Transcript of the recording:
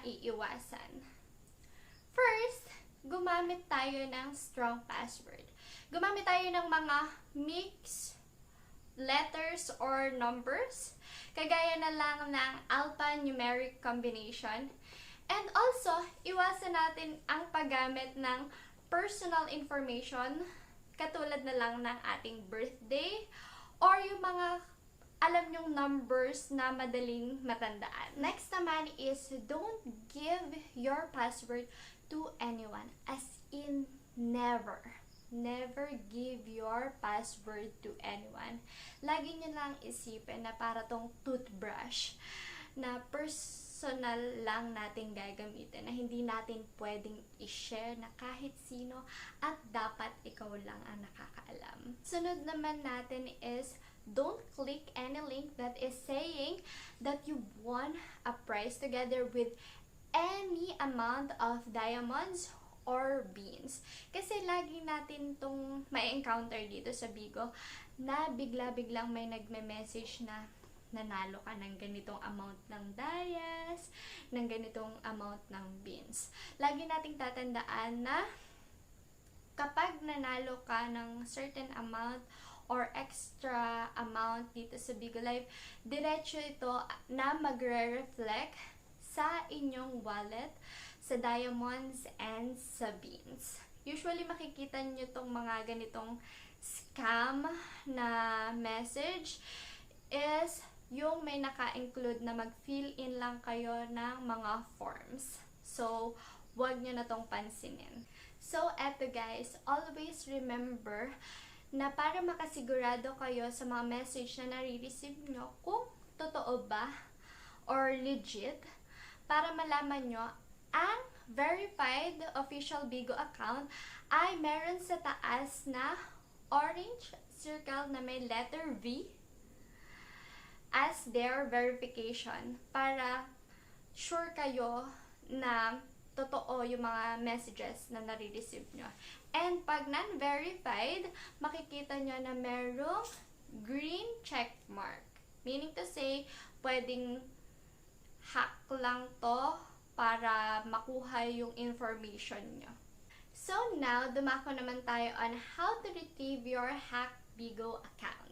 maiiwasan. First, gumamit tayo ng strong password. Gumamit tayo ng mga mix letters or numbers, kagaya na lang ng alphanumeric combination. And also, iwasan natin ang paggamit ng personal information, katulad na lang ng ating birthday, or yung mga alam nyong numbers na madaling matandaan. Next naman is, don't give your password to anyone. As in, never. Never give your password to anyone. Lagi nyo lang isipin na para tong toothbrush na personal lang natin gagamitin, na hindi natin pwedeng i-share na kahit sino, at dapat ikaw lang ang nakakaalam. Sunod naman natin is, don't click any link that is saying that you won a prize together with any amount of diamonds or beans. Kasi lagi natin itong may encounter dito sa Bigo na bigla-biglang may nagme-message na nanalo ka ng ganitong amount ng dayas, ng ganitong amount ng beans. Lagi nating tatandaan na kapag nanalo ka ng certain amount or extra amount dito sa Bigo Live, diretso ito na magre-reflect sa inyong wallet, sa diamonds and sa beans. Usually makikita nyo itong mga ganitong scam na message is yung may naka-include na mag-fill in lang kayo ng mga forms. So, wag nyo na tong pansinin. So, eto guys, always remember na para makasigurado kayo sa mga message na nare-receive nyo kung totoo ba or legit, para malaman nyo, ang verified official Bigo account ay meron sa taas na orange circle na may letter V as their verification, para sure kayo na totoo yung mga messages na nare-receive nyo. And pag non-verified, makikita nyo na merong green check mark. Meaning to say, pwedeng hack lang to para makuha yung information nyo. So now, dumako naman tayo on how to retrieve your hacked Bigo account.